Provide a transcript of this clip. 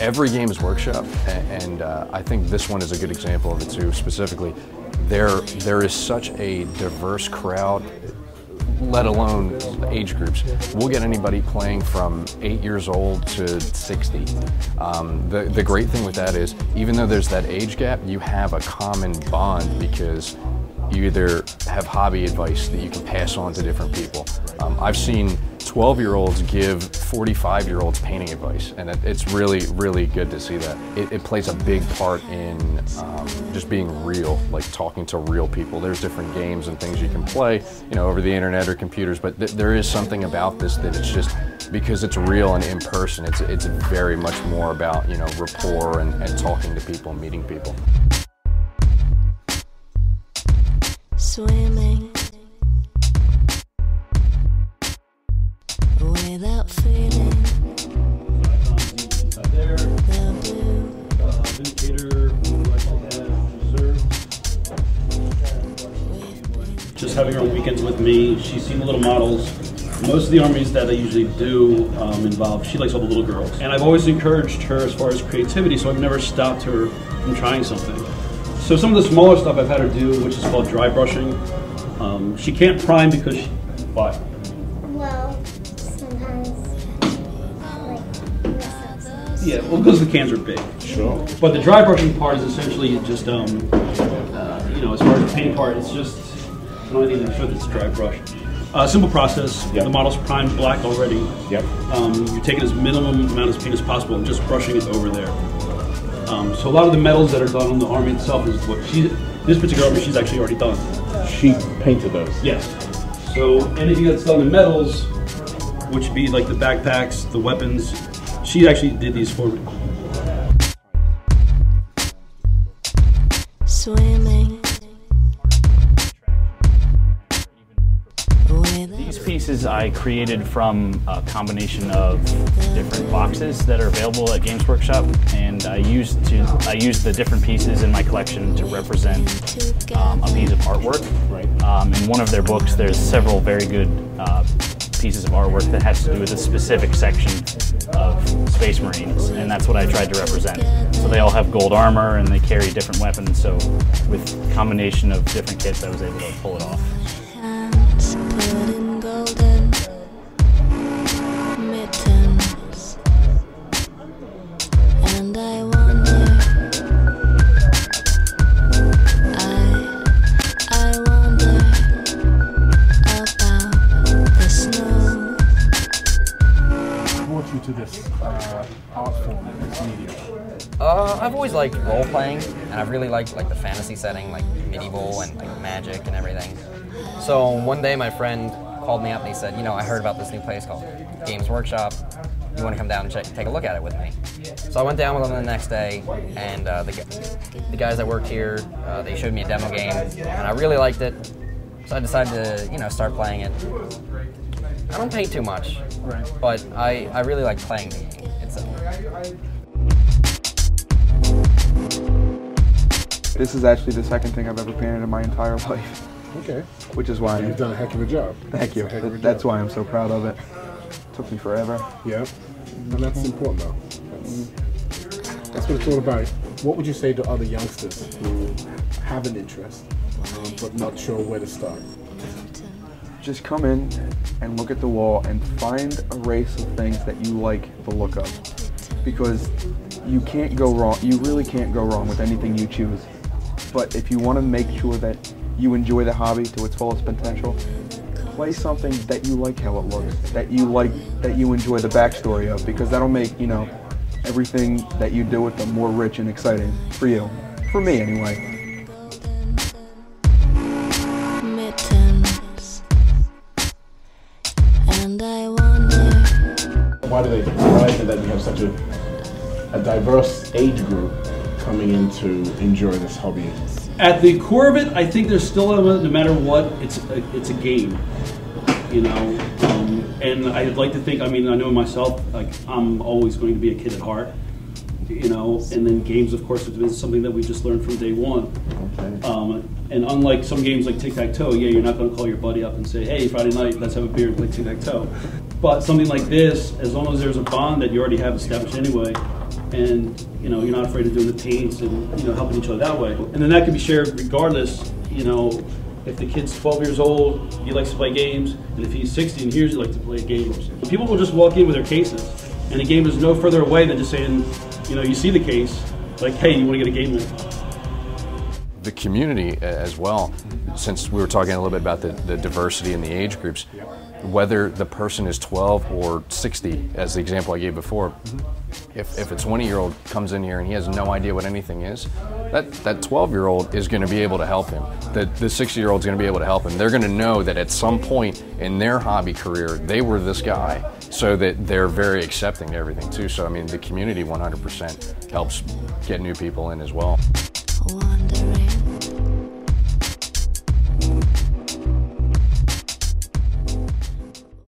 every Games Workshop, and I think this one is a good example of it too. Specifically, there is such a diverse crowd, let alone age groups. We'll get anybody playing from 8 years old to 60. The great thing with that is, even though there's that age gap, you have a common bond because you either have hobby advice that you can pass on to different people. I've seen 12-year-olds give 45-year-olds painting advice, and it's really, really good to see that. It plays a big part in just being real, like talking to real people. There's different games and things you can play, over the internet or computers, but there is something about this that it's just, because it's real and in person, it's very much more about, rapport and talking to people and meeting people. Swimming without feeling There, the blue. indicator we would like to have reserved. Just having her on weekends with me, she's seen the little models. Most of the armies that I usually do involve, she likes all the little girls. And I've always encouraged her as far as creativity, so I've never stopped her from trying something. So some of the smaller stuff I've had her do, which is called dry brushing. She can't prime because she, why? Well, sometimes, Yeah, well, because the cans are big. Sure. But the dry brushing part is essentially just, as far as the paint part, it's just, I don't need to show that it's dry brush. Simple process. Yep. The model's primed black already. Yep. You're taking as minimum amount of paint as possible and just brushing it over there. So a lot of the metals that are done on the army itself is what this particular army she's actually already done. She painted those. Yes. So anything that's done in metals, which would be like the backpacks, the weapons, she actually did these for me. Swimming. These pieces I created from a combination of different boxes that are available at Games Workshop, and I used the different pieces in my collection to represent a piece of artwork. Right. In one of their books, there's several very good pieces of artwork that has to do with a specific section of Space Marines, and that's what I tried to represent. So they all have gold armor and they carry different weapons, so with a combination of different kits I was able to pull it off. Hands put in golden mittens, and I wonder, I wonder about the snow. What brought you to this art form, this medium? I've always liked role-playing, and I really liked the fantasy setting, like medieval and like magic and everything. So one day my friend called me up and he said, I heard about this new place called Games Workshop. You want to come down and take a look at it with me? So I went down with them the next day, and the guys that worked here, they showed me a demo game, and I really liked it. So I decided to, start playing it. I don't pay too much, Right. but I really like playing the game itself. This is actually the second thing I've ever painted in my entire life. Okay. Which is why You've done a heck of a job. Thank you. That's why I'm so proud of it. Took me forever. Yeah. And that's important though. That's what it's all about. What would you say to other youngsters who have an interest but not sure where to start? Just come in and look at the wall and find a race of things that you like the look of. Because you can't go wrong. You really can't go wrong with anything you choose. But if you want to make sure that you enjoy the hobby to its fullest potential, play something that you like how it looks, that you enjoy the backstory of, because that'll make, everything that you do with them more rich and exciting for you. For me, anyway. Mittens, and I wonder. Why do they surprise you that you have such a diverse age group coming in to enjoy this hobby? At the core of it, I think there's still a, no matter what, it's a game, and I'd like to think, I know myself, like I'm always going to be a kid at heart, and then games, of course, has been something that we just learned from day one. Okay. And unlike some games like tic-tac-toe, yeah, you're not going to call your buddy up and say, hey, Friday night, let's have a beer and play tic-tac-toe. But something like this, as long as there's a bond that you already have established anyway, and you know, you're not afraid of doing the paints and, you know, helping each other that way. And then that can be shared regardless, you know, if the kid's 12 years old, he likes to play games, and if he's 60 and hears he likes to play games. People will just walk in with their cases, and the game is no further away than just saying, you know, you see the case, like, hey, you want to get a game in? The community as well, since we were talking a little bit about the diversity in the age groups, whether the person is 12 or 60, as the example I gave before, if a 20-year-old comes in here and he has no idea what anything is, that 12-year-old is going to be able to help him. The 60-year-old is going to be able to help him. They're going to know that at some point in their hobby career, they were this guy, so that they're very accepting to everything too. So I mean, the community 100% helps get new people in as well. Wandering